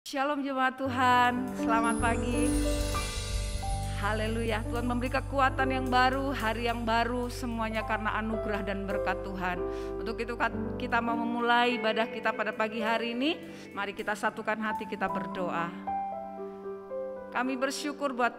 Shalom jemaat Tuhan, selamat pagi. Haleluya, Tuhan memberi kekuatan yang baru, hari yang baru, semuanya karena anugerah dan berkat Tuhan. Untuk itu kita mau memulai ibadah kita pada pagi hari ini. Mari kita satukan hati, kita berdoa. Kami bersyukur buat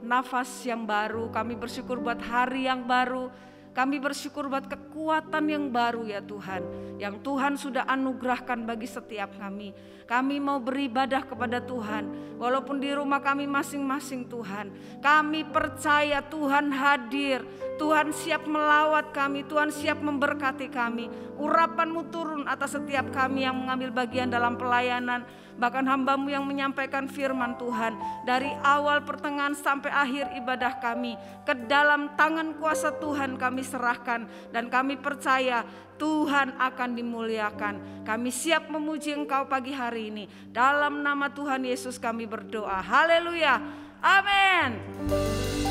nafas yang baru, kami bersyukur buat hari yang baru. Kami bersyukur buat kekuatan yang baru ya Tuhan, yang Tuhan sudah anugerahkan bagi setiap kami. Kami mau beribadah kepada Tuhan, walaupun di rumah kami masing-masing Tuhan. Kami percaya Tuhan hadir, Tuhan siap melawat kami, Tuhan siap memberkati kami. Urapan-Mu turun atas setiap kami yang mengambil bagian dalam pelayanan. Bahkan hamba-Mu yang menyampaikan firman Tuhan. Dari awal pertengahan sampai akhir ibadah kami, ke dalam tangan kuasa Tuhan kami serahkan. Dan kami percaya Tuhan akan dimuliakan. Kami siap memuji Engkau pagi hari ini. Dalam nama Tuhan Yesus kami berdoa. Haleluya. Amin.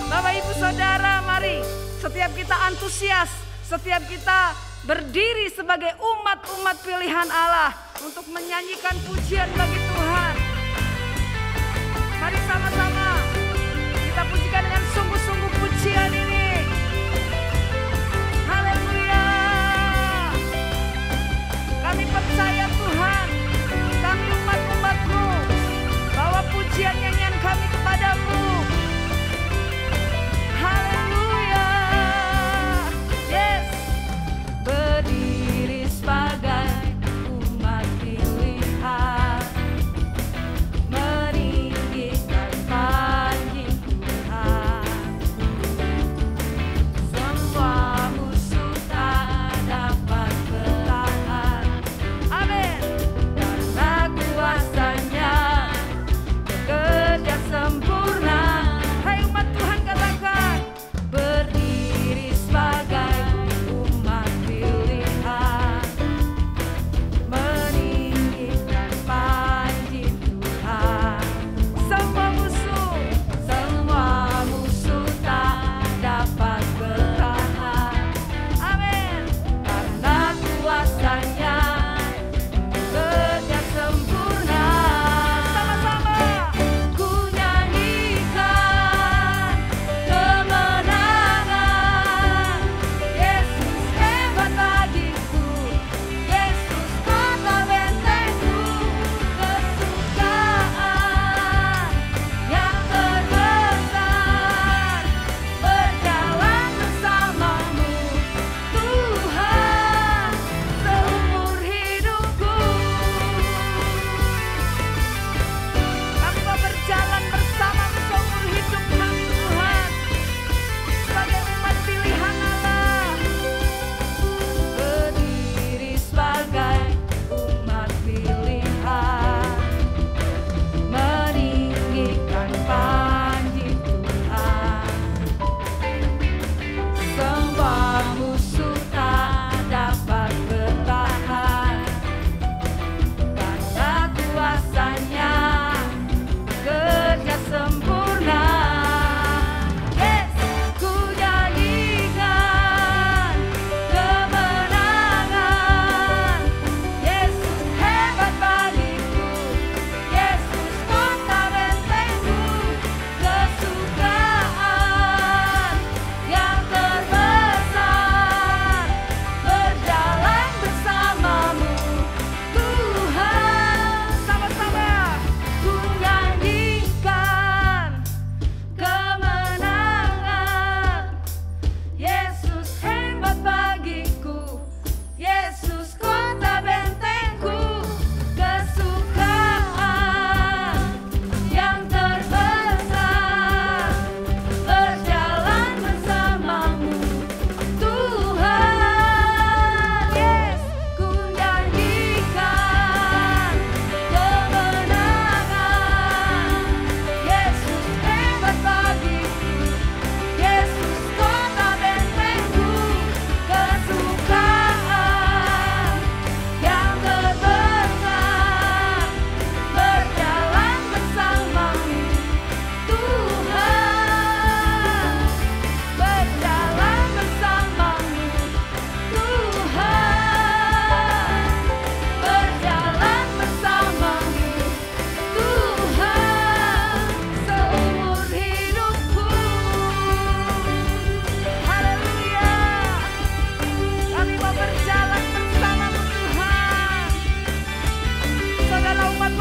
Bapak Ibu Saudara, mari setiap kita antusias, setiap kita berdiri sebagai umat-umat pilihan Allah untuk menyanyikan pujian bagi Tuhan. Mari sama-sama kita pujikan dengan sungguh-sungguh pujian ini. Haleluya. Kami percaya Tuhan, kami umat-umat-Mu, bawa pujian nyanyian kami kepadamu. Haleluya. Yes. Berdiri sebagai umat pilihan, meninggikan panji Tuhan.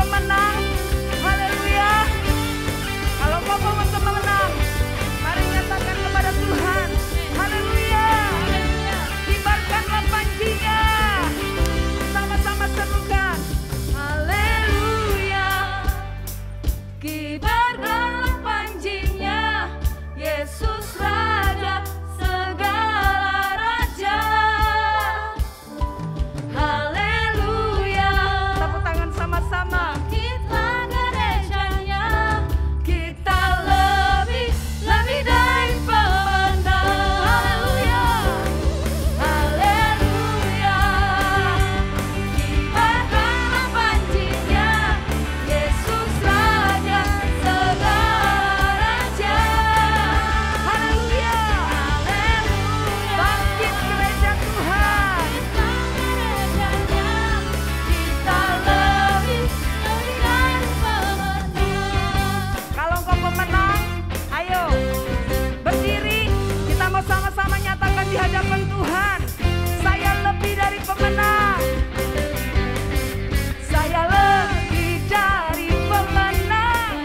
pemenang, haleluya. Kalau kau mau pemenang, mari nyatakan kepada Tuhan, haleluya. Kibarkanlah panjinya, sama-sama serukan, haleluya. Kibarkanlah panjinya, Yesus Raja segala raja. Haleluya. Tepuk tangan sama-sama. Kita gerejanya, kita lebih dari pemenang. Haleluya. Haleluya. Kibarkanlah panjinya, Yesus Raja segala raja. Haleluya. Haleluya. Bangkit gereja Tuhan. Kita gerejanya, kita lebih dari pemenang. Kalau engkau pemenang, ayo berdiri. Kita mau sama-sama nyatakan di hadapan Tuhan, saya lebih dari pemenang. Saya lebih dari pemenang.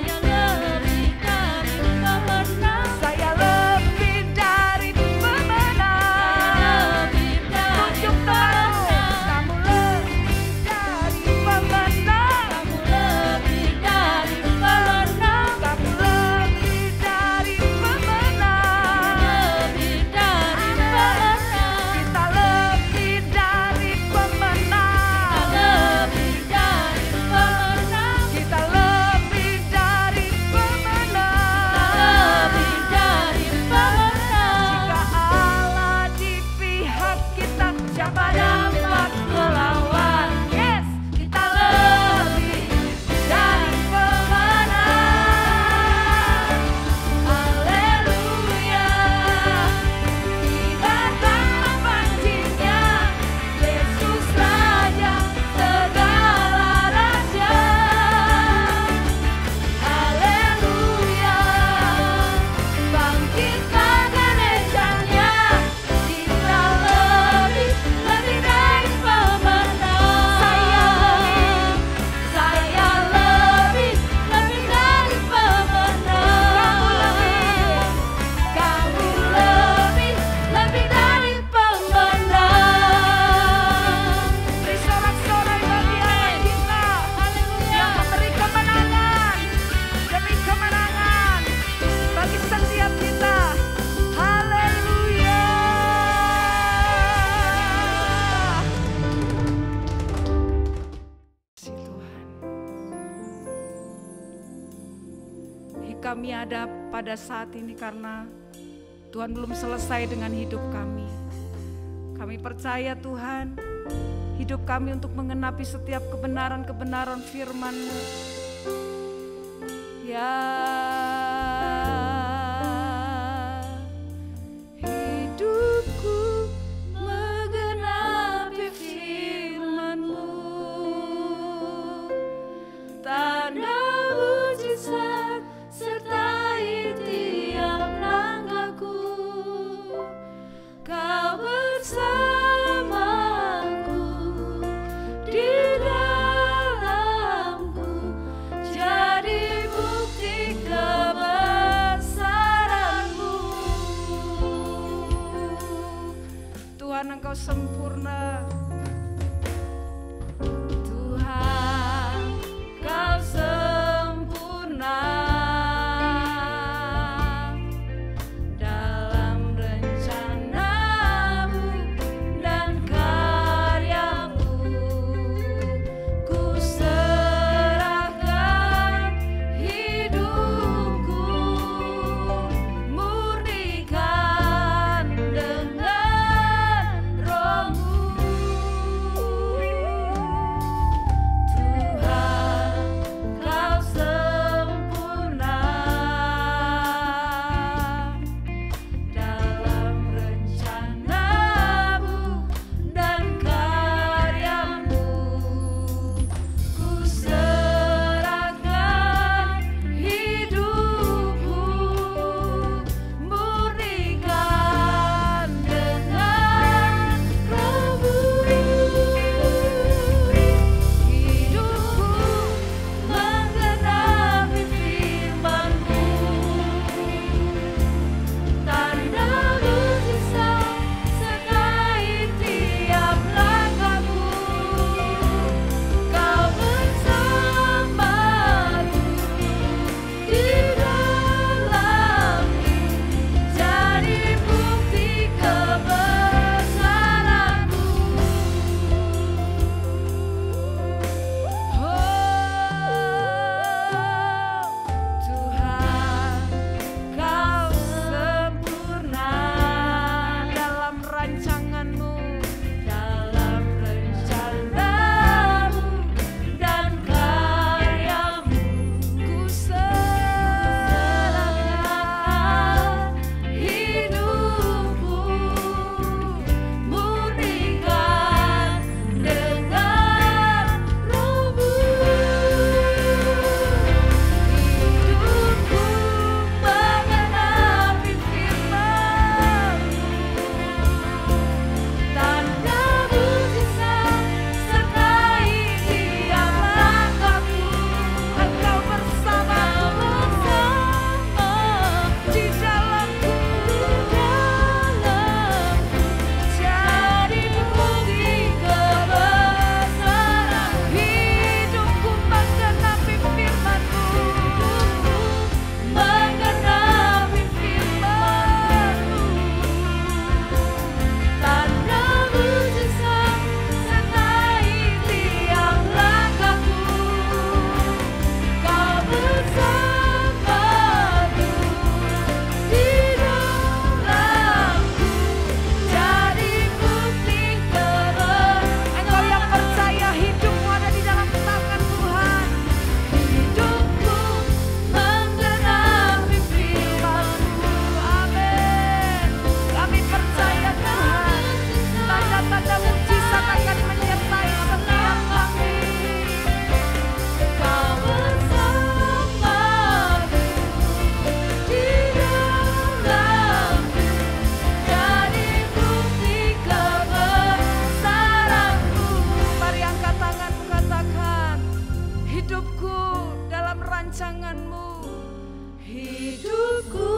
Saya lebih dari pemenang. Tunjuk tanganmu, kamu lebih dari pemenang. Kamu lebih dari pemenang. Kamu lebih dari pemenang. Kita lebih dari pemenang. Kita lebih dari pemenang. Jika Allah di pihak kita, siapa dapat melawan? Yes, kita lebih dari pemenang. Haleluya. Kibarkanlah panjinya, Yesus Raja segala raja. Haleluya. Bangkitlah gerejanya, kita lebih dari pemenang. Saya lebih dari pemenang. Kamu lebih dari pemenang. Beri sorak-sorai bagi Allah kita, yang memberi kemenangan demi kemenangan bagi setiap kita. Haleluya. Si Tuhan, kami ada pada saat ini karena Tuhan belum selesai dengan hidup kami. Kami percaya Tuhan, hidup kami untuk mengenapi setiap kebenaran-kebenaran firman-Mu. Ya, hidupku menggenapi firman-Mu. Tanda mujizat sertai tiap langkahku. Kau bersamaku di dalamku, jadi bukti kebesaran-Mu. Tuhan, Engkau sempurna. Tuhan, Kau sempurna dalam rencana-Mu dan karya-Mu. Ku serahkan hidupku, murnikan dengan Roh-Mu. dalam rancangan-Mu. Hidupku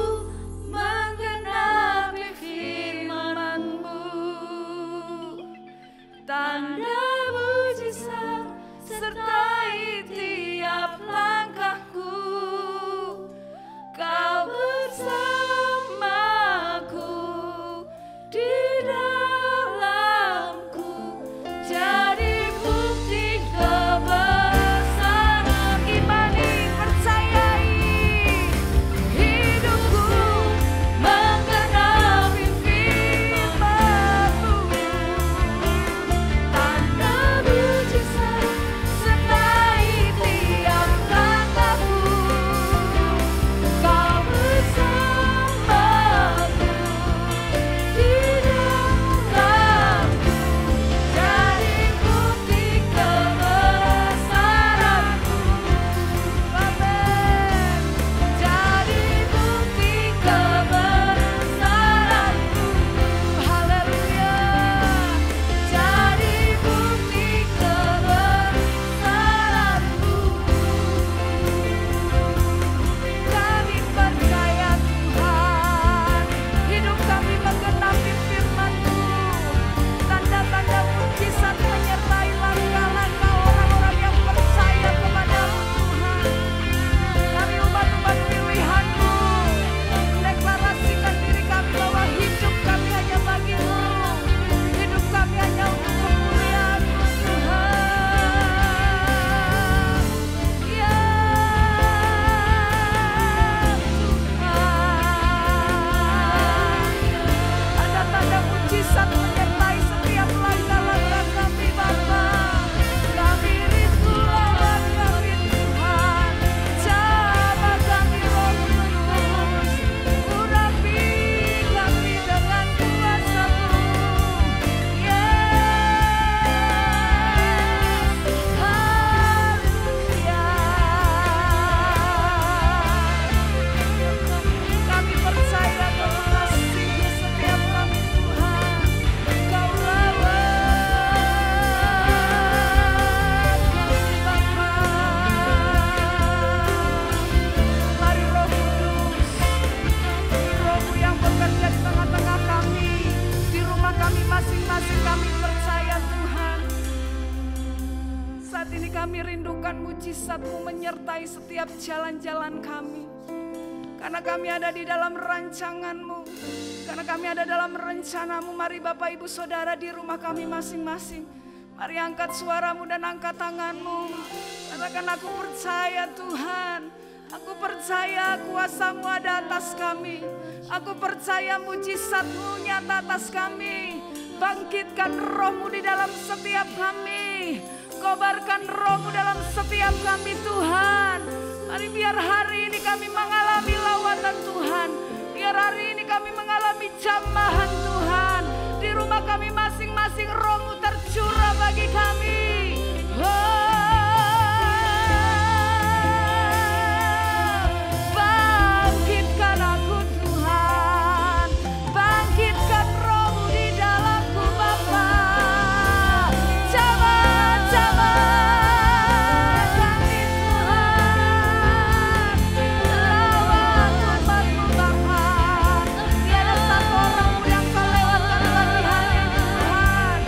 menggenapi firman-Mu, tanda mujizat sertai tiap langkahku. Kau bersamaku di dalamku, jadi bukti kebesaran. Imani, percayai, hidupku menggenapi firman-Mu, tanda mujizat sertai tiap langkahku. Kau bersamaku di dalamku, jadi bukti kebesaran-Mu. Amin. Jadi bukti kebesaran-Mu. Haleluya. Jadi bukti kebesaran-Mu. Kami percaya Tuhan, hidup kami menggenapi firman-Mu. Tanda-tanda mujizat menyertai langkah-langkah orang-orang yang percaya kepada-Mu Tuhan. Kami umat-umat pilihan-Mu, deklarasikan diri kami bahwa hidup kami hanya bagi-Mu. Hidup kami hanya untuk kemuliaan-Mu Tuhan. Ya Tuhan, ada tanda mujizat menyertai setiap langkah-langkah kami Bapa. Kami rindu lawan kami Tuhan, jamah kami Roh Kudus, urapi kami dengan kuasa-Mu. Yes, haleluya. Kami percaya Kau mengasihi setiap kami Tuhan. Kau lawan kami Bapa. Mari Roh Kudus, Roh-Mu yang bekerja di tengah-tengah kami, di rumah kami masing-masing. Kami percaya Tuhan, saat ini kami rindukan mujizat-Mu menyertai setiap jalan-jalan kami. Karena kami ada di dalam rancangan-Mu, karena kami ada dalam rencana-Mu. Mari Bapak Ibu Saudara di rumah kami masing-masing, mari angkat suara-Mu dan angkat tangan-Mu. Katakan, aku percaya Tuhan, aku percaya kuasa-Mu ada atas kami. Aku percaya mujizat-Mu nyata atas kami. Bangkitkan Roh-Mu di dalam setiap kami. Kobarkan Roh-Mu dalam setiap kami Tuhan. Mari biar hari ini kami mengalami lawatan Tuhan. Biar hari ini kami mengalami jamahan Tuhan. Di rumah kami masing-masing Roh-Mu tercurah bagi kami. Bangkitkan aku Tuhan. Bangkitkan Roh-Mu di dalamku Bapa. Jamah-jamah kami Tuhan. Lawan umat-Mu Bapa. Tiada satu orang pun yang Kau lewatkan bagi hari ini Tuhan.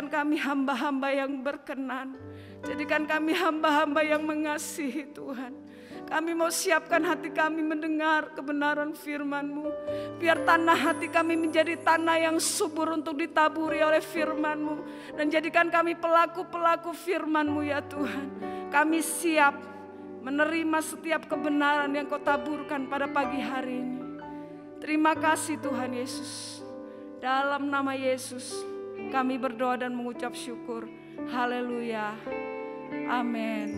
Jadikan kami hamba-hamba yang berkenan. Jadikan kami hamba-hamba yang mengasihi Tuhan. Kami mau siapkan hati kami mendengar kebenaran firman-Mu. Biar tanah hati kami menjadi tanah yang subur untuk ditaburi oleh firman-Mu. Dan jadikan kami pelaku-pelaku firman-Mu ya Tuhan. Kami siap menerima setiap kebenaran yang Kau taburkan pada pagi hari ini. Terima kasih Tuhan Yesus. Dalam nama Yesus kami berdoa dan mengucap syukur. Haleluya. Amin.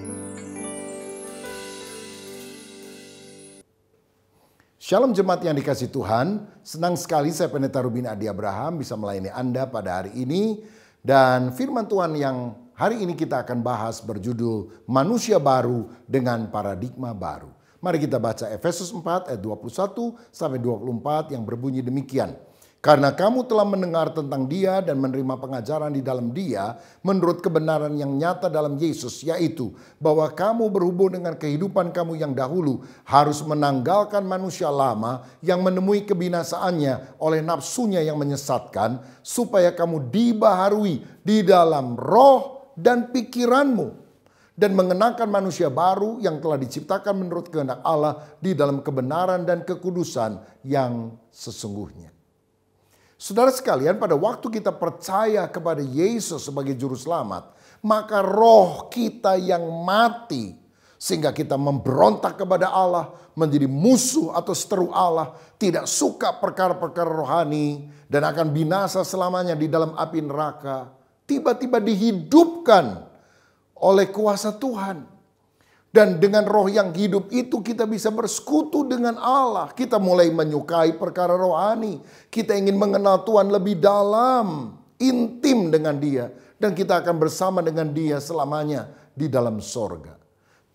Shalom jemaat yang dikasih Tuhan. Senang sekali saya Pendeta Ruben Adi Abraham bisa melayani Anda pada hari ini. Dan firman Tuhan yang hari ini kita akan bahas berjudul Manusia Baru dengan Paradigma Baru. Mari kita baca Efesus 4 ayat 21 sampai 24 yang berbunyi demikian. Karena kamu telah mendengar tentang Dia dan menerima pengajaran di dalam Dia menurut kebenaran yang nyata dalam Yesus, yaitu bahwa kamu berhubung dengan kehidupan kamu yang dahulu harus menanggalkan manusia lama yang menemui kebinasaannya oleh nafsunya yang menyesatkan, supaya kamu dibaharui di dalam roh dan pikiranmu dan mengenakan manusia baru yang telah diciptakan menurut kehendak Allah di dalam kebenaran dan kekudusan yang sesungguhnya. Saudara sekalian, pada waktu kita percaya kepada Yesus sebagai juru selamat, maka roh kita yang mati sehingga kita memberontak kepada Allah, menjadi musuh atau seteru Allah, tidak suka perkara-perkara rohani dan akan binasa selamanya di dalam api neraka, tiba-tiba dihidupkan oleh kuasa Tuhan. Dan dengan roh yang hidup itu kita bisa bersekutu dengan Allah. Kita mulai menyukai perkara rohani. Kita ingin mengenal Tuhan lebih dalam, intim dengan Dia. Dan kita akan bersama dengan Dia selamanya di dalam sorga.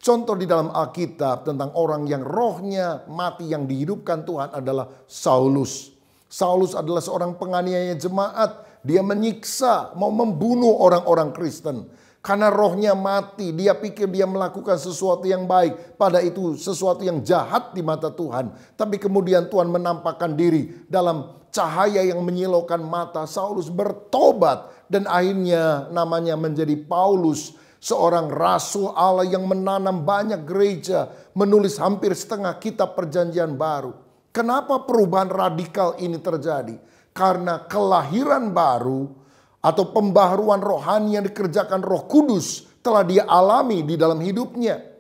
Contoh di dalam Alkitab tentang orang yang rohnya mati yang dihidupkan Tuhan adalah Saulus. Saulus adalah seorang penganiaya jemaat. Dia menyiksa, mau membunuh orang-orang Kristen. Karena rohnya mati, dia pikir dia melakukan sesuatu yang baik. Pada itu sesuatu yang jahat di mata Tuhan. Tapi kemudian Tuhan menampakkan diri dalam cahaya yang menyilaukan mata. Saulus bertobat dan akhirnya namanya menjadi Paulus. Seorang rasul Allah yang menanam banyak gereja. Menulis hampir setengah kitab perjanjian baru. Kenapa perubahan radikal ini terjadi? Karena kelahiran baru atau pembaharuan rohani yang dikerjakan Roh Kudus telah dia alami di dalam hidupnya.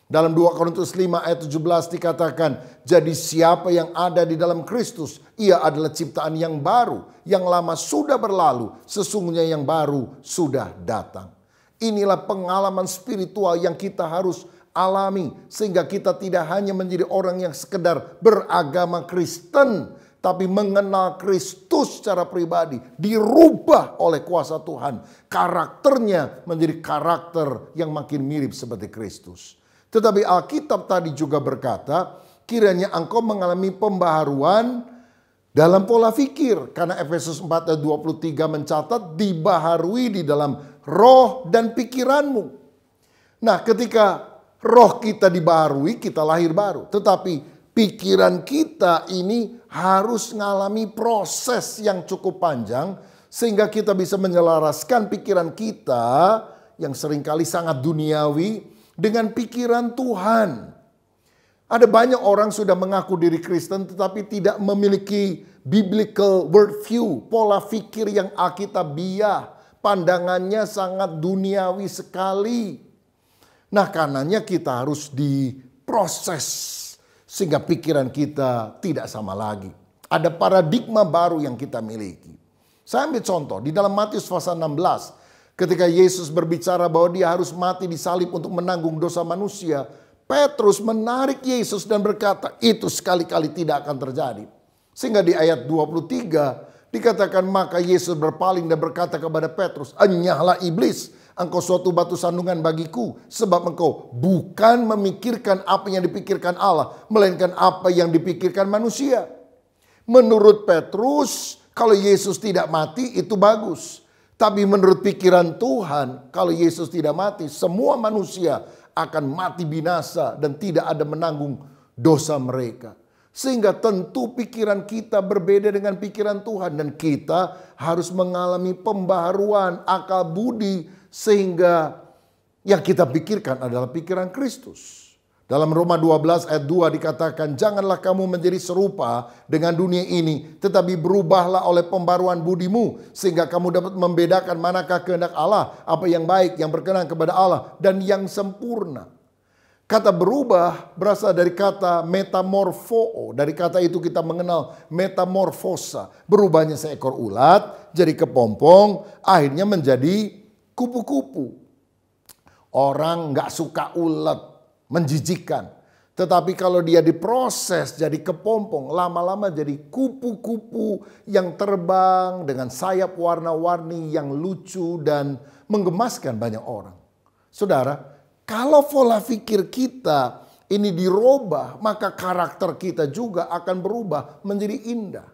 Dalam 2 Korintus 5 ayat 17 dikatakan, jadi siapa yang ada di dalam Kristus, ia adalah ciptaan yang baru. Yang lama sudah berlalu, sesungguhnya yang baru sudah datang. Inilah pengalaman spiritual yang kita harus alami. Sehingga kita tidak hanya menjadi orang yang sekedar beragama Kristen, tapi mengenal Kristus secara pribadi, dirubah oleh kuasa Tuhan. Karakternya menjadi karakter yang makin mirip seperti Kristus. Tetapi Alkitab tadi juga berkata, kiranya engkau mengalami pembaharuan dalam pola pikir. Karena Efesus 4 ayat 23 mencatat, dibaharui di dalam roh dan pikiranmu. Nah, ketika roh kita dibaharui, kita lahir baru. Tetapi pikiran kita ini harus mengalami proses yang cukup panjang sehingga kita bisa menyelaraskan pikiran kita yang seringkali sangat duniawi dengan pikiran Tuhan. Ada banyak orang sudah mengaku diri Kristen tetapi tidak memiliki biblical worldview, pola pikir yang alkitabiah, pandangannya sangat duniawi sekali. Nah, karenanya kita harus diproses sehingga pikiran kita tidak sama lagi. Ada paradigma baru yang kita miliki. Saya ambil contoh di dalam Matius pasal 16. Ketika Yesus berbicara bahwa dia harus mati disalib untuk menanggung dosa manusia. Petrus menarik Yesus dan berkata, itu sekali-kali tidak akan terjadi. Sehingga di ayat 23 dikatakan, maka Yesus berpaling dan berkata kepada Petrus, enyahlah iblis. Engkau suatu batu sandungan bagiku, sebab engkau bukan memikirkan apa yang dipikirkan Allah, melainkan apa yang dipikirkan manusia. Menurut Petrus, kalau Yesus tidak mati itu bagus. Tapi menurut pikiran Tuhan, kalau Yesus tidak mati, semua manusia akan mati binasa dan tidak ada menanggung dosa mereka. Sehingga tentu pikiran kita berbeda dengan pikiran Tuhan. Dan kita harus mengalami pembaharuan akal budi. Sehingga yang kita pikirkan adalah pikiran Kristus. Dalam Roma 12 ayat 2 dikatakan, janganlah kamu menjadi serupa dengan dunia ini, tetapi berubahlah oleh pembaruan budimu, sehingga kamu dapat membedakan manakah kehendak Allah, apa yang baik, yang berkenan kepada Allah, dan yang sempurna. Kata berubah berasal dari kata metamorfo. Dari kata itu kita mengenal metamorfosa. Berubahnya seekor ulat jadi kepompong, akhirnya menjadi kupu-kupu. Orang nggak suka ulat, menjijikkan. Tetapi kalau dia diproses jadi kepompong, lama-lama jadi kupu-kupu yang terbang dengan sayap warna-warni yang lucu dan menggemaskan banyak orang. Saudara, kalau pola pikir kita ini dirubah, maka karakter kita juga akan berubah menjadi indah.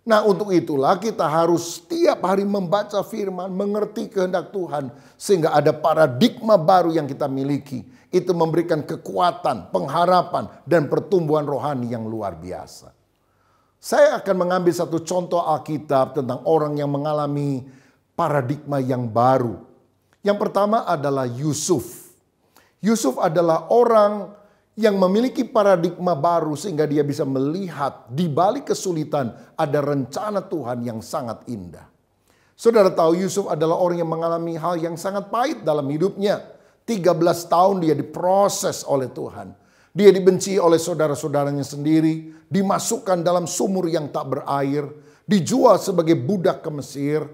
Nah, untuk itulah kita harus setiap hari membaca firman, mengerti kehendak Tuhan, sehingga ada paradigma baru yang kita miliki. Itu memberikan kekuatan, pengharapan, dan pertumbuhan rohani yang luar biasa. Saya akan mengambil satu contoh Alkitab tentang orang yang mengalami paradigma yang baru. Yang pertama adalah Yusuf. Yusuf adalah orang yang memiliki paradigma baru sehingga dia bisa melihat di balik kesulitan ada rencana Tuhan yang sangat indah. Saudara tahu Yusuf adalah orang yang mengalami hal yang sangat pahit dalam hidupnya. 13 tahun dia diproses oleh Tuhan. Dia dibenci oleh saudara-saudaranya sendiri, dimasukkan dalam sumur yang tak berair, dijual sebagai budak ke Mesir.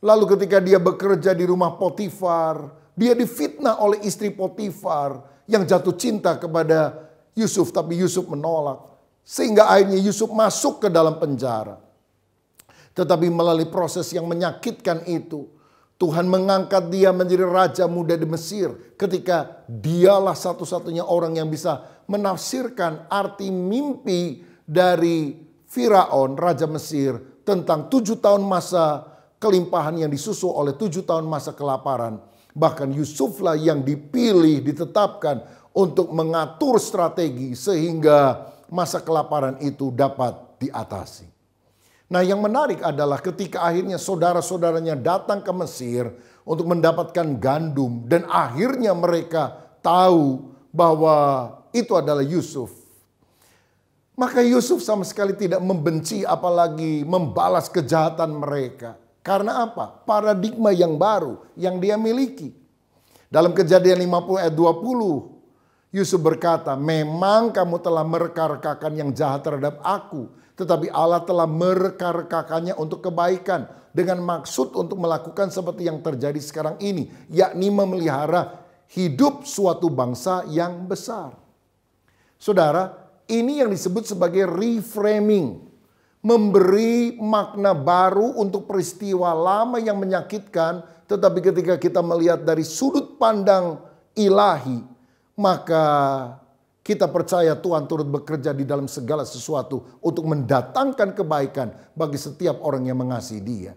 Lalu ketika dia bekerja di rumah Potifar, dia difitnah oleh istri Potifar yang jatuh cinta kepada Yusuf, tapi Yusuf menolak. Sehingga akhirnya Yusuf masuk ke dalam penjara. Tetapi melalui proses yang menyakitkan itu, Tuhan mengangkat dia menjadi raja muda di Mesir. Ketika dialah satu-satunya orang yang bisa menafsirkan arti mimpi dari Firaun, raja Mesir, tentang 7 tahun masa kelimpahan yang disusul oleh 7 tahun masa kelaparan. Bahkan Yusuflah yang dipilih, ditetapkan untuk mengatur strategi sehingga masa kelaparan itu dapat diatasi. Nah, yang menarik adalah ketika akhirnya saudara-saudaranya datang ke Mesir untuk mendapatkan gandum dan akhirnya mereka tahu bahwa itu adalah Yusuf. Maka Yusuf sama sekali tidak membenci apalagi membalas kejahatan mereka. Karena apa? Paradigma yang baru yang dia miliki. Dalam Kejadian 50 ayat 20, Yusuf berkata, memang kamu telah mereka-rekakan yang jahat terhadap aku, tetapi Allah telah mereka-rekakannya untuk kebaikan dengan maksud untuk melakukan seperti yang terjadi sekarang ini, yakni memelihara hidup suatu bangsa yang besar. Saudara, ini yang disebut sebagai reframing, memberi makna baru untuk peristiwa lama yang menyakitkan, tetapi ketika kita melihat dari sudut pandang ilahi, maka kita percaya Tuhan turut bekerja di dalam segala sesuatu untuk mendatangkan kebaikan bagi setiap orang yang mengasihi Dia.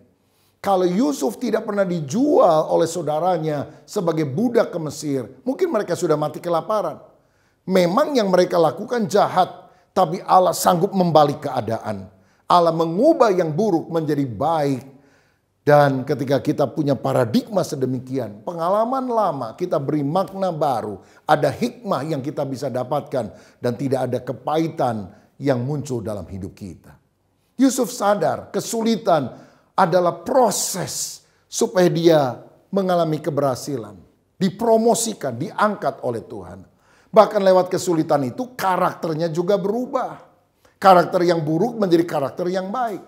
Kalau Yusuf tidak pernah dijual oleh saudaranya sebagai budak ke Mesir, mungkin mereka sudah mati kelaparan. Memang yang mereka lakukan jahat, tapi Allah sanggup membalik keadaan. Allah mengubah yang buruk menjadi baik. Dan ketika kita punya paradigma sedemikian, pengalaman lama kita beri makna baru, ada hikmah yang kita bisa dapatkan dan tidak ada kepahitan yang muncul dalam hidup kita. Yusuf sadar kesulitan adalah proses supaya dia mengalami keberhasilan, dipromosikan, diangkat oleh Tuhan. Bahkan lewat kesulitan itu karakternya juga berubah. Karakter yang buruk menjadi karakter yang baik.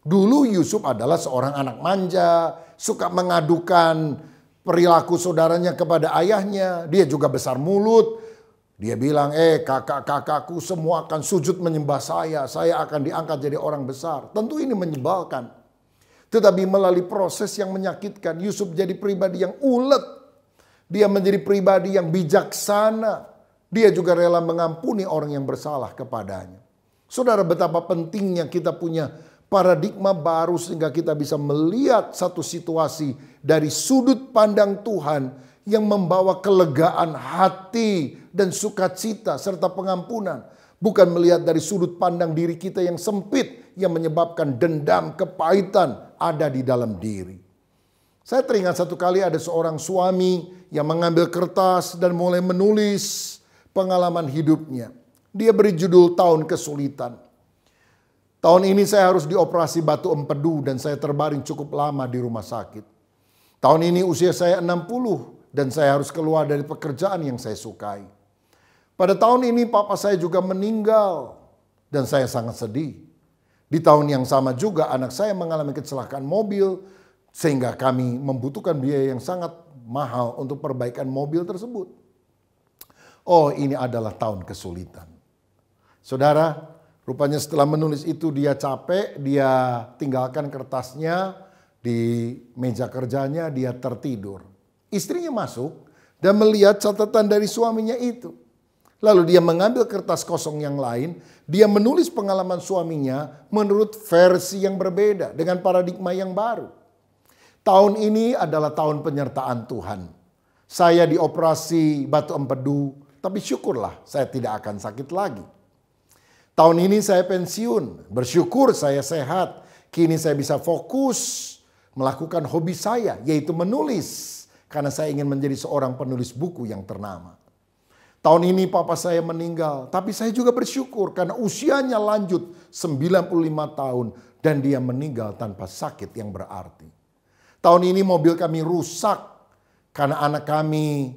Dulu Yusuf adalah seorang anak manja, suka mengadukan perilaku saudaranya kepada ayahnya. Dia juga besar mulut. Dia bilang, kakak-kakakku semua akan sujud menyembah saya akan diangkat jadi orang besar. Tentu ini menyebalkan. Tetapi melalui proses yang menyakitkan, Yusuf jadi pribadi yang ulet. Dia menjadi pribadi yang bijaksana. Dia juga rela mengampuni orang yang bersalah kepadanya. Saudara, betapa pentingnya kita punya paradigma baru sehingga kita bisa melihat satu situasi dari sudut pandang Tuhan yang membawa kelegaan hati dan sukacita serta pengampunan. Bukan melihat dari sudut pandang diri kita yang sempit yang menyebabkan dendam, kepahitan ada di dalam diri. Saya teringat satu kali ada seorang suami yang mengambil kertas dan mulai menulis pengalaman hidupnya. Dia beri judul Tahun Kesulitan. Tahun ini saya harus dioperasi batu empedu dan saya terbaring cukup lama di rumah sakit. Tahun ini usia saya 60 dan saya harus keluar dari pekerjaan yang saya sukai. Pada tahun ini papa saya juga meninggal dan saya sangat sedih. Di tahun yang sama juga anak saya mengalami kecelakaan mobil sehingga kami membutuhkan biaya yang sangat mahal untuk perbaikan mobil tersebut. Oh, ini adalah tahun kesulitan. Saudara, rupanya setelah menulis itu dia capek, dia tinggalkan kertasnya di meja kerjanya, dia tertidur. Istrinya masuk dan melihat catatan dari suaminya itu. Lalu dia mengambil kertas kosong yang lain, dia menulis pengalaman suaminya menurut versi yang berbeda dengan paradigma yang baru. Tahun ini adalah tahun penyertaan Tuhan. Saya dioperasi batu empedu, tapi syukurlah saya tidak akan sakit lagi. Tahun ini saya pensiun, bersyukur saya sehat. Kini saya bisa fokus melakukan hobi saya, yaitu menulis. Karena saya ingin menjadi seorang penulis buku yang ternama. Tahun ini papa saya meninggal, tapi saya juga bersyukur karena usianya lanjut 95 tahun dan dia meninggal tanpa sakit yang berarti. Tahun ini mobil kami rusak karena anak kami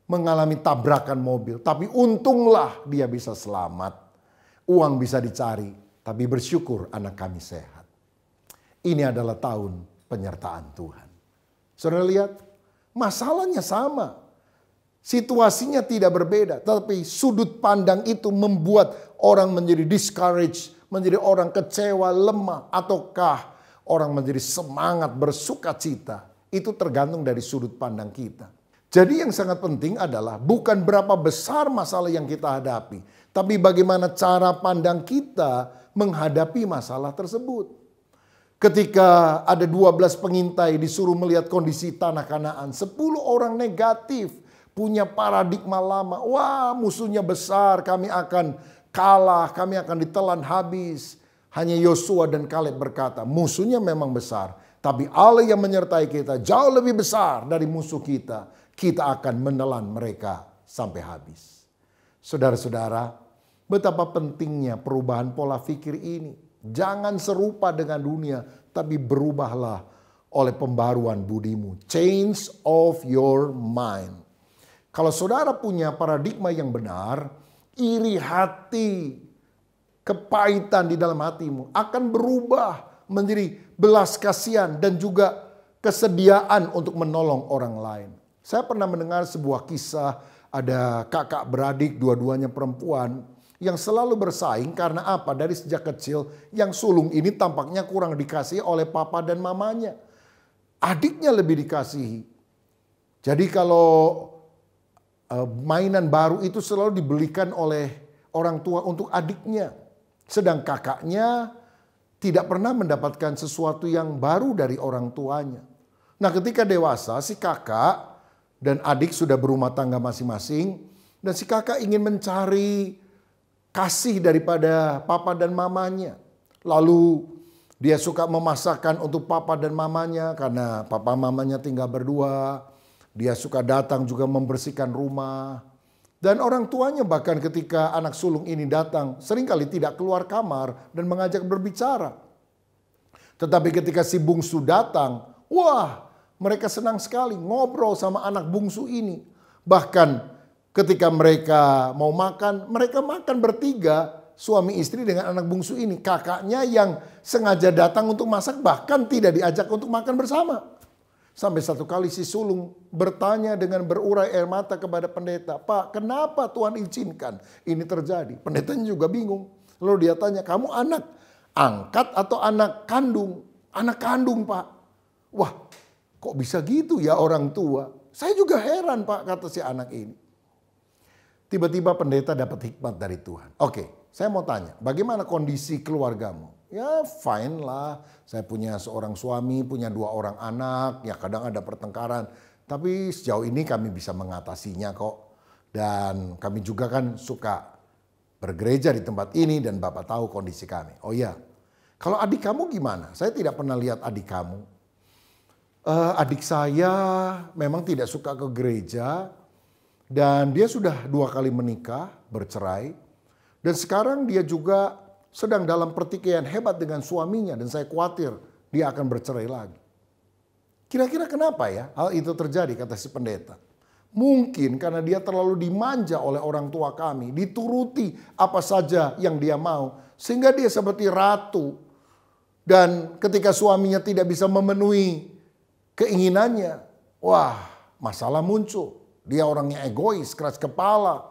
mengalami tabrakan mobil, tapi untunglah dia bisa selamat. Uang bisa dicari, tapi bersyukur anak kami sehat. Ini adalah tahun penyertaan Tuhan. Saudara lihat, masalahnya sama. Situasinya tidak berbeda, tapi sudut pandang itu membuat orang menjadi discouraged, menjadi orang kecewa, lemah, ataukah orang menjadi semangat, bersuka cita. Itu tergantung dari sudut pandang kita. Jadi yang sangat penting adalah bukan berapa besar masalah yang kita hadapi, tapi bagaimana cara pandang kita menghadapi masalah tersebut. Ketika ada 12 pengintai disuruh melihat kondisi tanah Kanaan, 10 orang negatif. Punya paradigma lama, wah musuhnya besar, kami akan kalah, kami akan ditelan habis. Hanya Yosua dan Kaleb berkata, musuhnya memang besar, tapi Allah yang menyertai kita jauh lebih besar dari musuh kita. Kita akan menelan mereka sampai habis. Saudara-saudara, betapa pentingnya perubahan pola pikir ini. Jangan serupa dengan dunia, tapi berubahlah oleh pembaruan budimu. Change of your mind. Kalau saudara punya paradigma yang benar, iri hati, kepahitan di dalam hatimu akan berubah menjadi belas kasihan dan juga kesediaan untuk menolong orang lain. Saya pernah mendengar sebuah kisah, ada kakak beradik, dua-duanya perempuan, yang selalu bersaing karena apa? Dari sejak kecil, yang sulung ini tampaknya kurang dikasihi oleh papa dan mamanya. Adiknya lebih dikasihi. Jadi kalau mainan baru itu selalu dibelikan oleh orang tua untuk adiknya. Sedang kakaknya tidak pernah mendapatkan sesuatu yang baru dari orang tuanya. Nah, ketika dewasa si kakak dan adik sudah berumah tangga masing-masing. Dan si kakak ingin mencari kasih daripada papa dan mamanya. Lalu dia suka memasakkan untuk papa dan mamanya karena papa mamanya tinggal berdua. Dia suka datang juga membersihkan rumah. Dan orang tuanya bahkan ketika anak sulung ini datang seringkali tidak keluar kamar dan mengajak berbicara. Tetapi ketika si bungsu datang, wah mereka senang sekali ngobrol sama anak bungsu ini. Bahkan ketika mereka mau makan, mereka makan bertiga, suami istri dengan anak bungsu ini. Kakaknya yang sengaja datang untuk masak bahkan tidak diajak untuk makan bersama. Sampai satu kali si sulung bertanya dengan berurai air mata kepada pendeta, "Pak, kenapa Tuhan izinkan ini terjadi?" Pendetanya juga bingung. Lalu dia tanya, "Kamu anak angkat atau anak kandung?" "Anak kandung, Pak." "Wah, kok bisa gitu ya orang tua?" "Saya juga heran, Pak," kata si anak ini. Tiba-tiba pendeta dapat hikmat dari Tuhan. "Oke, saya mau tanya, bagaimana kondisi keluargamu?" "Ya fine lah, saya punya seorang suami, punya 2 orang anak, ya kadang ada pertengkaran. Tapi sejauh ini kami bisa mengatasinya kok. Dan kami juga kan suka bergereja di tempat ini dan Bapak tahu kondisi kami. Oh ya, kalau adik kamu gimana? Saya tidak pernah lihat adik kamu. Adik saya memang tidak suka ke gereja dan dia sudah 2 kali menikah, bercerai. Dan sekarang dia juga sedang dalam pertikaian hebat dengan suaminya dan saya khawatir dia akan bercerai lagi. Kira-kira kenapa ya hal itu terjadi, kata si pendeta. Mungkin karena dia terlalu dimanja oleh orang tua kami, dituruti apa saja yang dia mau. Sehingga dia seperti ratu. Dan ketika suaminya tidak bisa memenuhi keinginannya, wah, masalah muncul. Dia orangnya egois, keras kepala,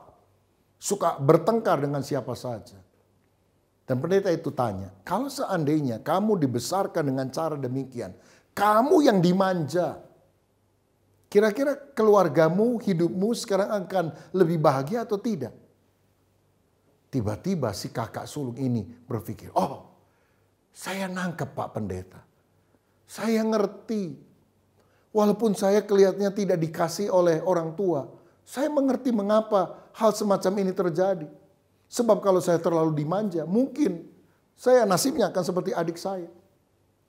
suka bertengkar dengan siapa saja. Dan pendeta itu tanya, kalau seandainya kamu dibesarkan dengan cara demikian, kamu yang dimanja, kira-kira keluargamu, hidupmu sekarang akan lebih bahagia atau tidak? Tiba-tiba si kakak sulung ini berpikir, oh, saya nangkep Pak Pendeta. Saya ngerti. Walaupun saya kelihatannya tidak dikasih oleh orang tua, saya mengerti mengapa hal semacam ini terjadi. Sebab kalau saya terlalu dimanja, mungkin saya nasibnya akan seperti adik saya.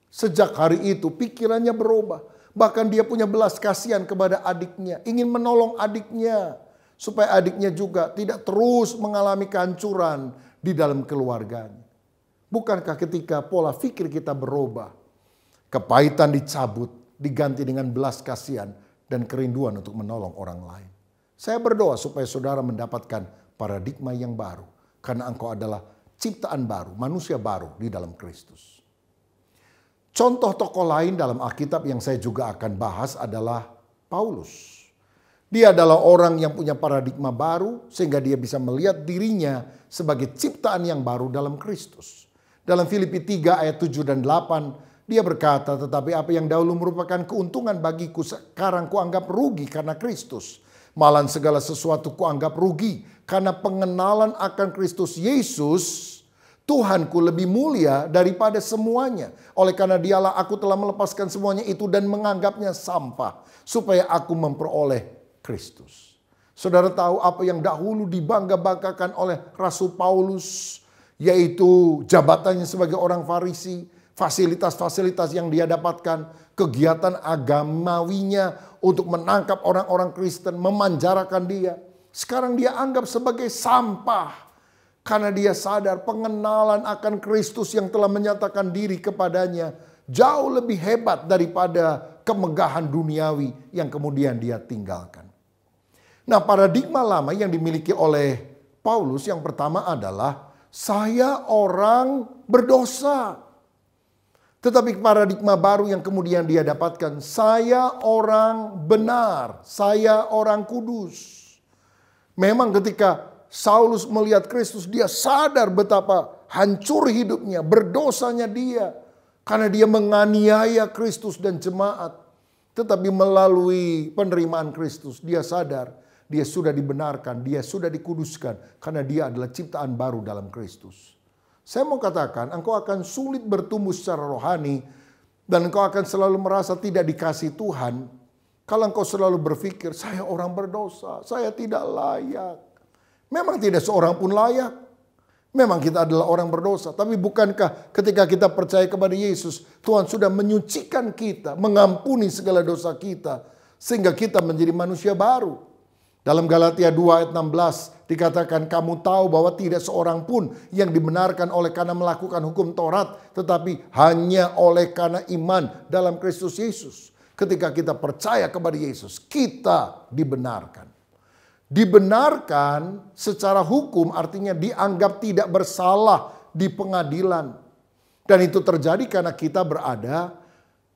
Sejak hari itu pikirannya berubah. Bahkan dia punya belas kasihan kepada adiknya, ingin menolong adiknya. Supaya adiknya juga tidak terus mengalami kehancuran di dalam keluarganya. Bukankah ketika pola pikir kita berubah, kepahitan dicabut, diganti dengan belas kasihan dan kerinduan untuk menolong orang lain. Saya berdoa supaya saudara mendapatkan paradigma yang baru. Karena engkau adalah ciptaan baru, manusia baru di dalam Kristus. Contoh tokoh lain dalam Alkitab yang saya juga akan bahas adalah Paulus. Dia adalah orang yang punya paradigma baru sehingga dia bisa melihat dirinya sebagai ciptaan yang baru dalam Kristus. Dalam Filipi 3 ayat 7 dan 8 dia berkata, tetapi apa yang dahulu merupakan keuntungan bagiku sekarang kuanggap rugi karena Kristus. Malahan segala sesuatu kuanggap rugi karena pengenalan akan Kristus Yesus, Tuhanku lebih mulia daripada semuanya. Oleh karena dialah aku telah melepaskan semuanya itu dan menganggapnya sampah. Supaya aku memperoleh Kristus. Saudara tahu apa yang dahulu dibangga-banggakan oleh Rasul Paulus, yaitu jabatannya sebagai orang Farisi, fasilitas-fasilitas yang dia dapatkan, kegiatan agamawinya untuk menangkap orang-orang Kristen, memanjarakan dia. Sekarang dia anggap sebagai sampah. Karena dia sadar pengenalan akan Kristus yang telah menyatakan diri kepadanya jauh lebih hebat daripada kemegahan duniawi yang kemudian dia tinggalkan. Nah, paradigma lama yang dimiliki oleh Paulus yang pertama adalah saya orang berdosa. Tetapi paradigma baru yang kemudian dia dapatkan, saya orang benar, saya orang kudus. Memang ketika Saulus melihat Kristus, dia sadar betapa hancur hidupnya, berdosanya dia. Karena dia menganiaya Kristus dan jemaat. Tetapi melalui penerimaan Kristus, dia sadar dia sudah dibenarkan, dia sudah dikuduskan. Karena dia adalah ciptaan baru dalam Kristus. Saya mau katakan, engkau akan sulit bertumbuh secara rohani. Dan engkau akan selalu merasa tidak dikasih Tuhan. Kalau engkau selalu berpikir, saya orang berdosa, saya tidak layak. Memang tidak seorang pun layak. Memang kita adalah orang berdosa. Tapi bukankah ketika kita percaya kepada Yesus, Tuhan sudah menyucikan kita, mengampuni segala dosa kita. Sehingga kita menjadi manusia baru. Dalam Galatia 2 ayat 16 dikatakan, kamu tahu bahwa tidak seorang pun yang dibenarkan oleh karena melakukan hukum Taurat. Tetapi hanya oleh karena iman dalam Kristus Yesus. Ketika kita percaya kepada Yesus, kita dibenarkan. Dibenarkan secara hukum artinya dianggap tidak bersalah di pengadilan. Dan itu terjadi karena kita berada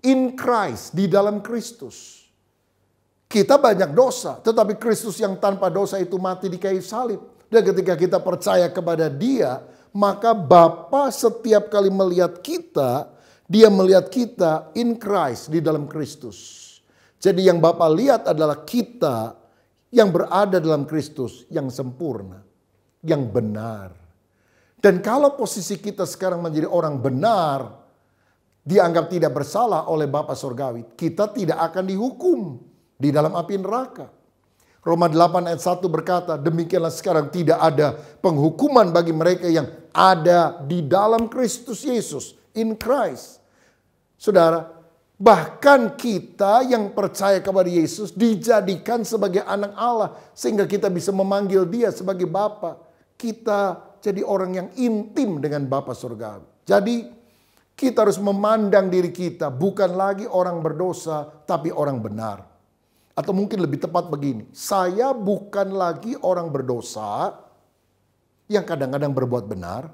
in Christ, di dalam Kristus. Kita banyak dosa, tetapi Kristus yang tanpa dosa itu mati di kayu salib. Dan ketika kita percaya kepada Dia, maka Bapa setiap kali melihat kita, Dia melihat kita in Christ, di dalam Kristus. Jadi yang Bapa lihat adalah kita yang berada dalam Kristus, yang sempurna, yang benar. Dan kalau posisi kita sekarang menjadi orang benar, dianggap tidak bersalah oleh Bapa Surgawi, kita tidak akan dihukum di dalam api neraka. Roma 8 ayat 1 berkata, demikianlah sekarang tidak ada penghukuman bagi mereka yang ada di dalam Kristus Yesus. In Christ. Saudara, bahkan kita yang percaya kepada Yesus dijadikan sebagai anak Allah. Sehingga kita bisa memanggil dia sebagai Bapa. Kita jadi orang yang intim dengan Bapa surgawi. Jadi kita harus memandang diri kita bukan lagi orang berdosa tapi orang benar. Atau mungkin lebih tepat begini, saya bukan lagi orang berdosa yang kadang-kadang berbuat benar,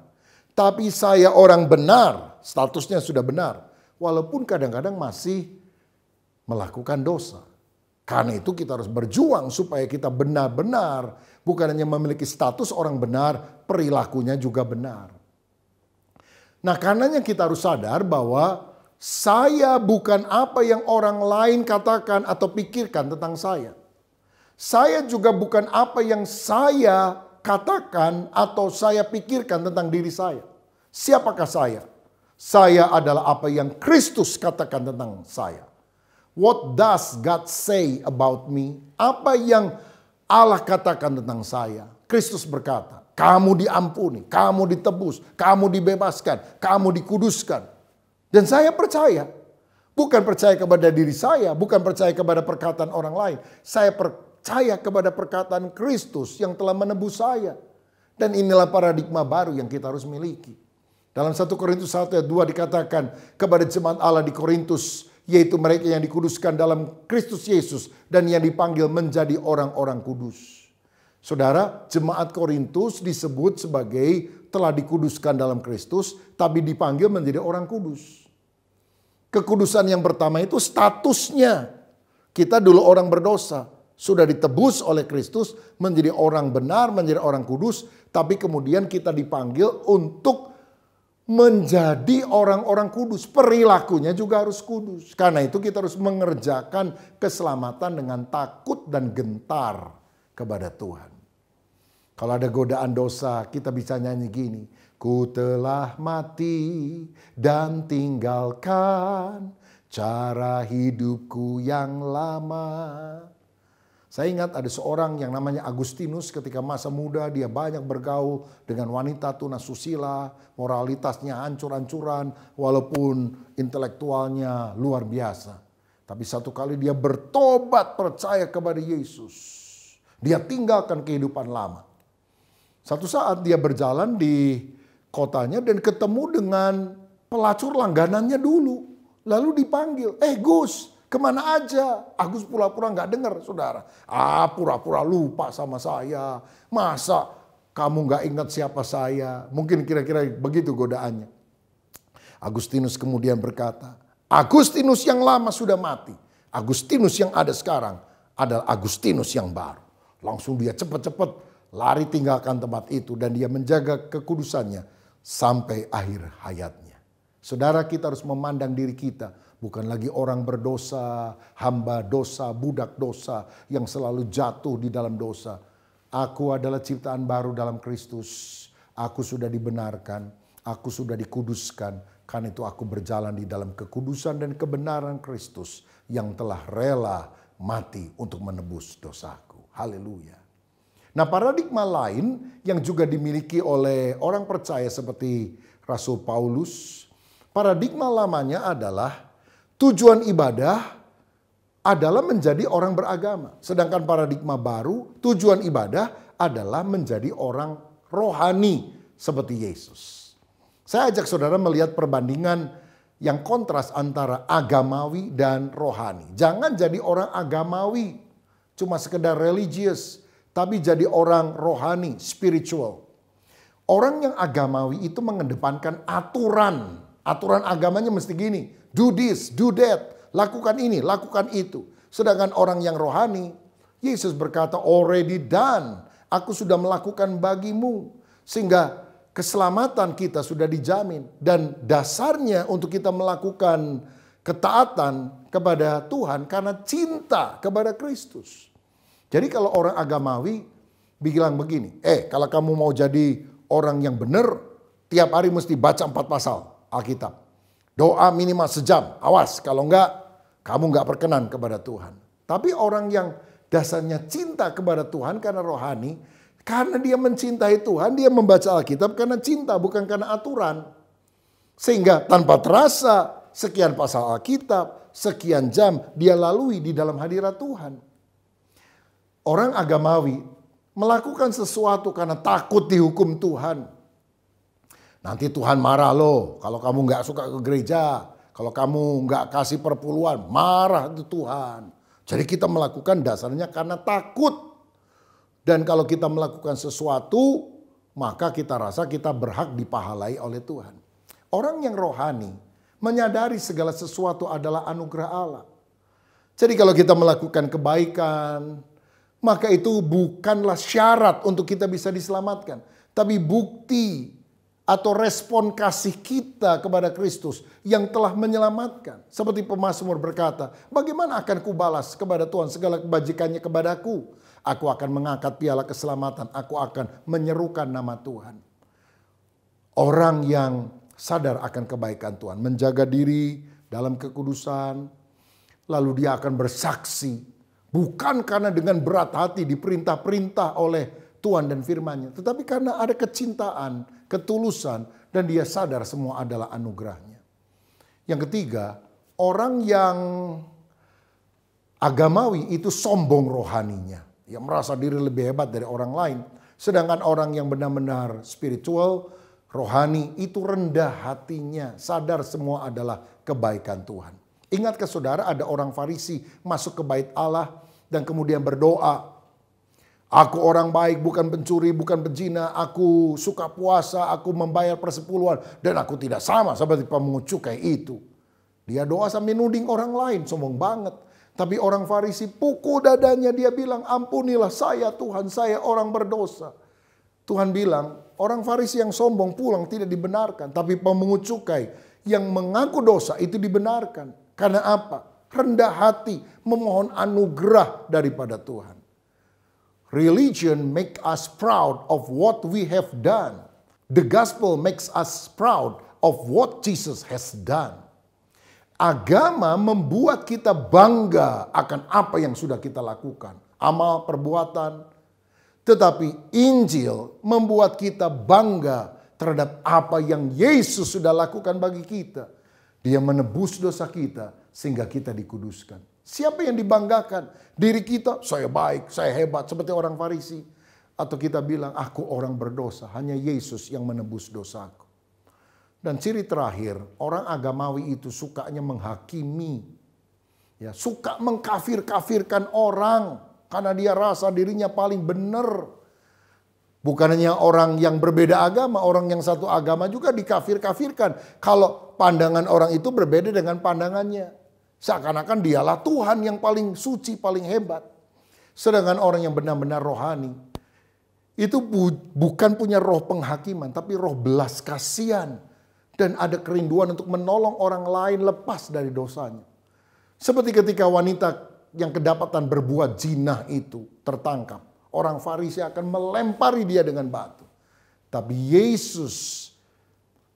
tapi saya orang benar, statusnya sudah benar, walaupun kadang-kadang masih melakukan dosa. Karena itu kita harus berjuang supaya kita benar-benar bukan hanya memiliki status orang benar, perilakunya juga benar. Nah, karenanya kita harus sadar bahwa saya bukan apa yang orang lain katakan atau pikirkan tentang saya. Saya juga bukan apa yang saya katakan atau saya pikirkan tentang diri saya. Siapakah saya? Saya adalah apa yang Kristus katakan tentang saya. What does God say about me? Apa yang Allah katakan tentang saya? Kristus berkata, kamu diampuni, kamu ditebus, kamu dibebaskan, kamu dikuduskan. Dan saya percaya, bukan percaya kepada diri saya, bukan percaya kepada perkataan orang lain. Saya percaya kepada perkataan Kristus yang telah menebus saya. Dan inilah paradigma baru yang kita harus miliki. Dalam 1 Korintus 1 ayat 2 dikatakan kepada jemaat Allah di Korintus, yaitu mereka yang dikuduskan dalam Kristus Yesus dan yang dipanggil menjadi orang-orang kudus. Saudara, jemaat Korintus disebut sebagai telah dikuduskan dalam Kristus, tapi dipanggil menjadi orang kudus. Kekudusan yang pertama itu statusnya. Kita dulu orang berdosa, sudah ditebus oleh Kristus menjadi orang benar, menjadi orang kudus, tapi kemudian kita dipanggil untuk menjadi orang-orang kudus. Perilakunya juga harus kudus. Karena itu kita harus mengerjakan keselamatan dengan takut dan gentar kepada Tuhan. Kalau ada godaan dosa, kita bisa nyanyi gini. Ku telah mati dan tinggalkan cara hidupku yang lama. Saya ingat ada seorang yang namanya Agustinus, ketika masa muda dia banyak bergaul dengan wanita tunasusila, moralitasnya hancur-hancuran walaupun intelektualnya luar biasa. Tapi satu kali dia bertobat percaya kepada Yesus. Dia tinggalkan kehidupan lama. Satu saat dia berjalan di kotanya dan ketemu dengan pelacur langganannya dulu. Lalu dipanggil, Gus, kemana aja? Agus pura-pura gak dengar, saudara. Pura-pura lupa sama saya. Masa kamu gak ingat siapa saya? Mungkin kira-kira begitu godaannya. Agustinus kemudian berkata, Agustinus yang lama sudah mati. Agustinus yang ada sekarang adalah Agustinus yang baru. Langsung dia cepat-cepat lari tinggalkan tempat itu dan dia menjaga kekudusannya sampai akhir hayatnya. Saudara, kita harus memandang diri kita bukan lagi orang berdosa, hamba dosa, budak dosa yang selalu jatuh di dalam dosa. Aku adalah ciptaan baru dalam Kristus. Aku sudah dibenarkan, aku sudah dikuduskan. Karena itu aku berjalan di dalam kekudusan dan kebenaran Kristus yang telah rela mati untuk menebus dosaku. Haleluya. Nah, paradigma lain yang juga dimiliki oleh orang percaya seperti Rasul Paulus, paradigma lamanya adalah tujuan ibadah adalah menjadi orang beragama. Sedangkan paradigma baru, tujuan ibadah adalah menjadi orang rohani seperti Yesus. Saya ajak saudara melihat perbandingan yang kontras antara agamawi dan rohani. Jangan jadi orang agamawi, cuma sekedar religius. Tapi jadi orang rohani, spiritual. Orang yang agamawi itu mengedepankan aturan. Aturan agamanya mesti gini. Do this, do that. Lakukan ini, lakukan itu. Sedangkan orang yang rohani, Yesus berkata, already done. Aku sudah melakukan bagimu. Sehingga keselamatan kita sudah dijamin. Dan dasarnya untuk kita melakukan ketaatan kepada Tuhan karena cinta kepada Kristus. Jadi kalau orang agamawi bilang begini, kalau kamu mau jadi orang yang benar, tiap hari mesti baca 4 pasal Alkitab. Doa minimal sejam, awas kalau enggak, kamu enggak berkenan kepada Tuhan. Tapi orang yang Dasarnya cinta kepada Tuhan karena rohani. Karena dia mencintai Tuhan, dia membaca Alkitab karena cinta, bukan karena aturan. Sehingga tanpa terasa sekian pasal Alkitab, sekian jam dia lalui di dalam hadirat Tuhan. Orang agamawi melakukan sesuatu karena takut dihukum Tuhan. Nanti Tuhan marah loh kalau kamu nggak suka ke gereja. Kalau kamu nggak kasih perpuluhan, marah itu Tuhan. Jadi kita melakukan dasarnya karena takut. Dan kalau kita melakukan sesuatu, maka kita rasa kita berhak dipahalai oleh Tuhan. Orang yang rohani menyadari segala sesuatu adalah anugerah Allah. Jadi kalau kita melakukan kebaikan, maka itu bukanlah syarat untuk kita bisa diselamatkan. Tapi bukti atau respon kasih kita kepada Kristus yang telah menyelamatkan. Seperti pemazmur berkata, bagaimana akan kubalas kepada Tuhan segala kebajikannya kepadaku? Aku akan mengangkat piala keselamatan, aku akan menyerukan nama Tuhan. Orang yang sadar akan kebaikan Tuhan, menjaga diri dalam kekudusan, lalu dia akan bersaksi. Bukan karena dengan berat hati diperintah-perintah oleh Tuhan dan firman-Nya, tetapi karena ada kecintaan, ketulusan, dan dia sadar semua adalah anugerahnya. Yang ketiga, orang yang agamawi itu sombong rohaninya. Yang merasa diri lebih hebat dari orang lain. Sedangkan orang yang benar-benar spiritual, rohani itu rendah hatinya. Sadar semua adalah kebaikan Tuhan. Ingatkah saudara ada orang Farisi masuk ke bait Allah dan kemudian berdoa. Aku orang baik, bukan pencuri, bukan pezina. Aku suka puasa, aku membayar persepuluhan. Dan aku tidak sama seperti pemungut cukai itu. Dia doa sambil nuding orang lain, sombong banget. Tapi orang Farisi pukul dadanya, dia bilang, ampunilah saya Tuhan, saya orang berdosa. Tuhan bilang, orang Farisi yang sombong pulang tidak dibenarkan. Tapi pemungut cukai yang mengaku dosa itu dibenarkan. Karena apa? Rendah hati, memohon anugerah daripada Tuhan. Religion make us proud of what we have done. The gospel makes us proud of what Jesus has done. Agama membuat kita bangga akan apa yang sudah kita lakukan. Amal, perbuatan. Tetapi Injil membuat kita bangga terhadap apa yang Yesus sudah lakukan bagi kita. Dia menebus dosa kita sehingga kita dikuduskan. Siapa yang dibanggakan? Diri kita, saya baik, saya hebat seperti orang Farisi. Atau kita bilang, aku orang berdosa, hanya Yesus yang menebus dosaku. Dan ciri terakhir, orang agamawi itu sukanya menghakimi. Ya, suka mengkafir-kafirkan orang karena dia rasa dirinya paling benar. Bukan hanya orang yang berbeda agama, orang yang satu agama juga dikafir-kafirkan. Kalau pandangan orang itu berbeda dengan pandangannya. Seakan-akan dialah Tuhan yang paling suci, paling hebat. Sedangkan orang yang benar-benar rohani, itu bukan punya roh penghakiman, tapi roh belas kasihan. Dan ada kerinduan untuk menolong orang lain lepas dari dosanya. Seperti ketika wanita yang kedapatan berbuat zina itu tertangkap. Orang Farisi akan melempari dia dengan batu. Tapi Yesus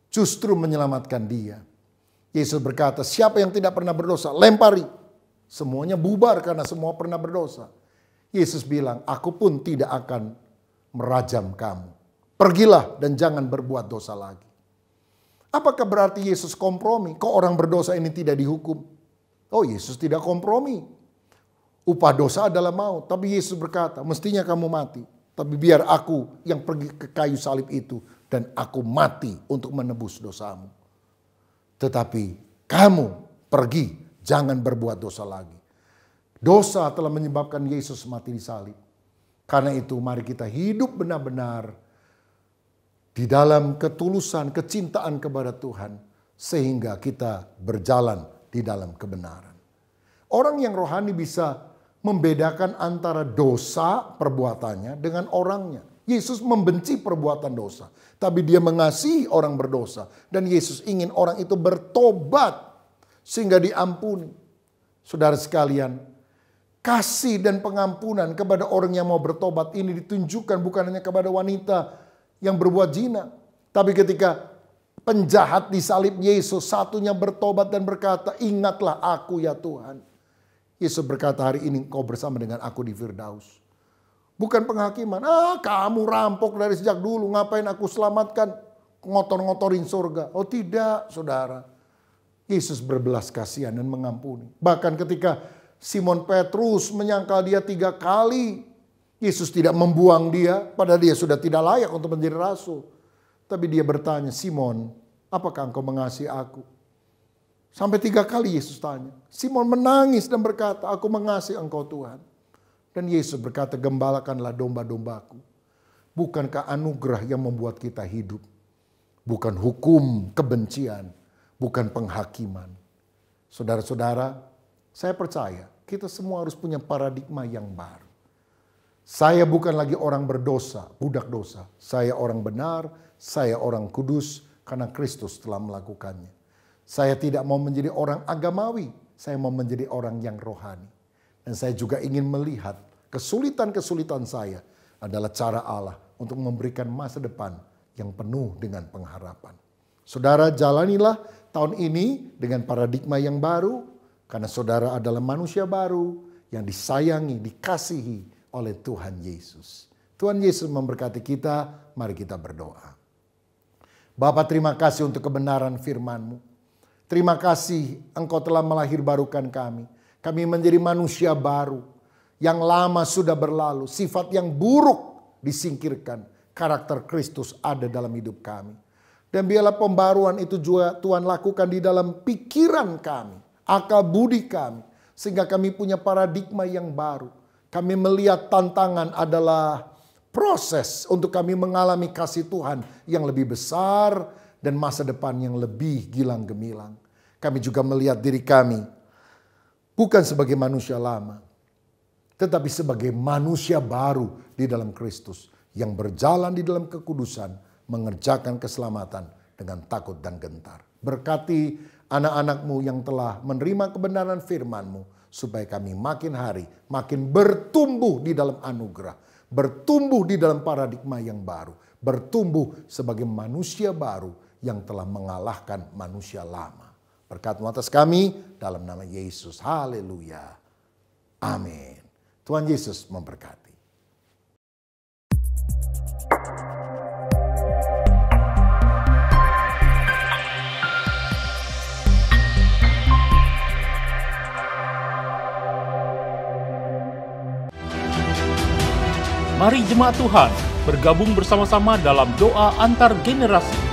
justru menyelamatkan dia. Yesus berkata, siapa yang tidak pernah berdosa, lempari. Semuanya bubar karena semua pernah berdosa. Yesus bilang, aku pun tidak akan merajam kamu. Pergilah dan jangan berbuat dosa lagi. Apakah berarti Yesus kompromi? Kok orang berdosa ini tidak dihukum? Oh, Yesus tidak kompromi. Upah dosa adalah maut. Tapi Yesus berkata, mestinya kamu mati. Tapi biar aku yang pergi ke kayu salib itu. Dan aku mati untuk menebus dosamu. Tetapi kamu pergi, jangan berbuat dosa lagi. Dosa telah menyebabkan Yesus mati di salib. Karena itu mari kita hidup benar-benar di dalam ketulusan, kecintaan kepada Tuhan. Sehingga kita berjalan di dalam kebenaran. Orang yang rohani bisa membedakan antara dosa perbuatannya dengan orangnya. Yesus membenci perbuatan dosa. Tapi dia mengasihi orang berdosa. Dan Yesus ingin orang itu bertobat sehingga diampuni. Saudara sekalian, kasih dan pengampunan kepada orang yang mau bertobat ini ditunjukkan bukan hanya kepada wanita yang berbuat zina. Tapi ketika penjahat disalib Yesus, satunya bertobat dan berkata, ingatlah aku ya Tuhan. Yesus berkata, hari ini kau bersama dengan aku di Firdaus. Bukan penghakiman. Kamu rampok dari sejak dulu. Ngapain aku selamatkan? Ngotor-ngotorin surga. Oh tidak, saudara. Yesus berbelas kasihan dan mengampuni. Bahkan ketika Simon Petrus menyangkal dia 3 kali. Yesus tidak membuang dia. Padahal dia sudah tidak layak untuk menjadi rasul. Tapi dia bertanya, Simon, apakah engkau mengasihi aku? Sampai 3 kali Yesus tanya. Simon menangis dan berkata, aku mengasihi engkau Tuhan. Dan Yesus berkata, gembalakanlah domba-dombaku. Bukankah anugerah yang membuat kita hidup? Bukan hukum, kebencian, bukan penghakiman. Saudara-saudara, saya percaya kita semua harus punya paradigma yang baru. Saya bukan lagi orang berdosa, budak dosa. Saya orang benar, saya orang kudus karena Kristus telah melakukannya. Saya tidak mau menjadi orang agamawi, saya mau menjadi orang yang rohani. Dan saya juga ingin melihat kesulitan-kesulitan saya adalah cara Allah untuk memberikan masa depan yang penuh dengan pengharapan. Saudara, jalanilah tahun ini dengan paradigma yang baru, karena saudara adalah manusia baru yang disayangi, dikasihi oleh Tuhan Yesus. Tuhan Yesus memberkati kita, mari kita berdoa. Bapa, terima kasih untuk kebenaran firman-Mu. Terima kasih Engkau telah melahirbarukan kami. Kami menjadi manusia baru. Yang lama sudah berlalu. Sifat yang buruk disingkirkan. Karakter Kristus ada dalam hidup kami. Dan biarlah pembaruan itu juga Tuhan lakukan di dalam pikiran kami. Akal budi kami. Sehingga kami punya paradigma yang baru. Kami melihat tantangan adalah proses untuk kami mengalami kasih Tuhan yang lebih besar. Dan masa depan yang lebih gilang gemilang. Kami juga melihat diri kami bukan sebagai manusia lama, tetapi sebagai manusia baru di dalam Kristus yang berjalan di dalam kekudusan, mengerjakan keselamatan dengan takut dan gentar. Berkati anak-anak-Mu yang telah menerima kebenaran firman-Mu, supaya kami makin hari makin bertumbuh di dalam anugerah, bertumbuh di dalam paradigma yang baru, bertumbuh sebagai manusia baru yang telah mengalahkan manusia lama. Berkat-Mu atas kami dalam nama Yesus. Haleluya. Amin. Tuhan Yesus memberkati. Mari jemaat Tuhan bergabung bersama-sama dalam doa antar generasi.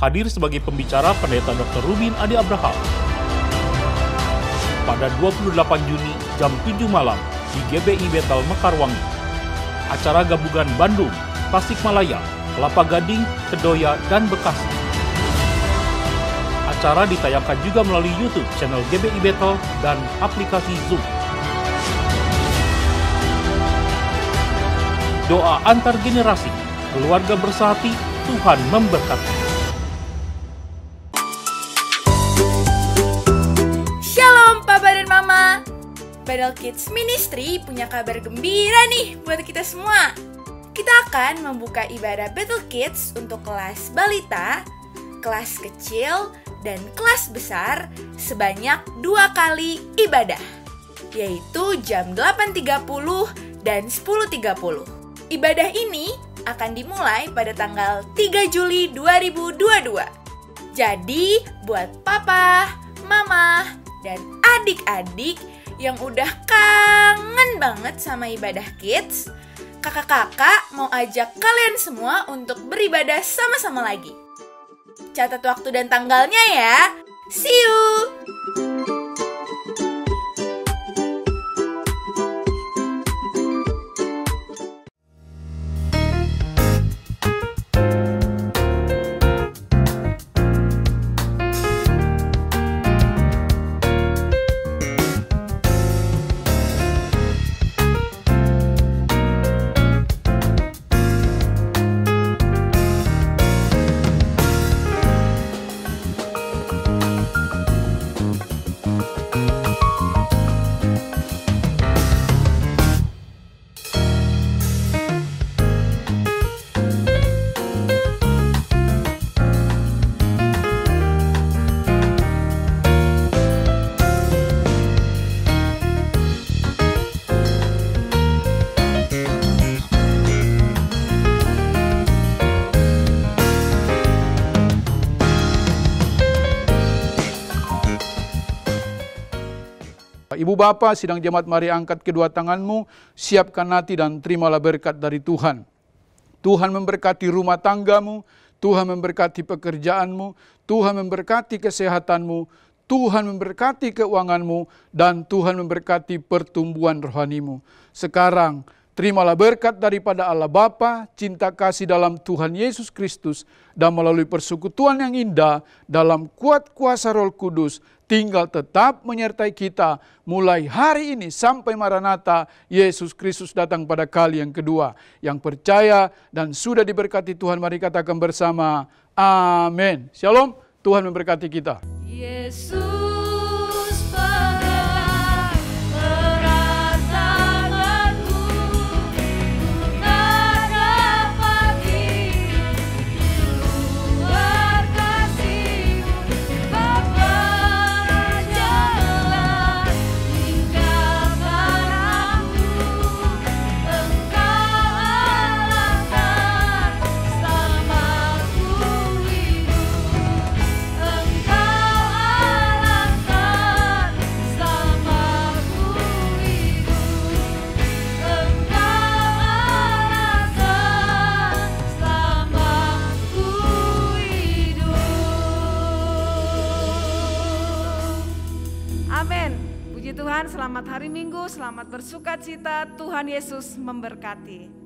Hadir sebagai pembicara Pendeta Dr. Rubin Adi Abraham pada 28 Juni jam 7 malam di GBI Bethel Mekarwangi. Acara gabungan Bandung, Tasikmalaya, Kelapa Gading, Kedoya, dan Bekasi. Acara ditayangkan juga melalui YouTube channel GBI Bethel dan aplikasi Zoom. Doa antar generasi, keluarga bersehati, Tuhan memberkati. Papa dan Mama, Bethel Kids Ministry punya kabar gembira nih buat kita semua. Kita akan membuka ibadah Bethel Kids untuk kelas balita, kelas kecil, dan kelas besar sebanyak 2 kali ibadah, yaitu jam 8.30 dan 10.30. Ibadah ini akan dimulai pada tanggal 3 Juli 2022. Jadi, buat Papa, Mama, dan adik-adik yang udah kangen banget sama ibadah kids, kakak-kakak mau ajak kalian semua untuk beribadah sama-sama lagi. Catat waktu dan tanggalnya ya. See you! Ibu Bapa, sidang jemaat, mari angkat kedua tanganmu, siapkan hati dan terimalah berkat dari Tuhan. Tuhan memberkati rumah tanggamu, Tuhan memberkati pekerjaanmu, Tuhan memberkati kesehatanmu, Tuhan memberkati keuanganmu, dan Tuhan memberkati pertumbuhan rohanimu. Sekarang, terimalah berkat daripada Allah Bapa, cinta kasih dalam Tuhan Yesus Kristus, dan melalui persekutuan yang indah dalam kuat kuasa Roh Kudus, tinggal tetap menyertai kita mulai hari ini sampai Maranatha, Yesus Kristus datang pada kali yang kedua. Yang percaya dan sudah diberkati Tuhan, mari katakan bersama, amin. Shalom, Tuhan memberkati kita. Yesus Tuhan, selamat hari Minggu, selamat bersuka cita, Tuhan Yesus memberkati.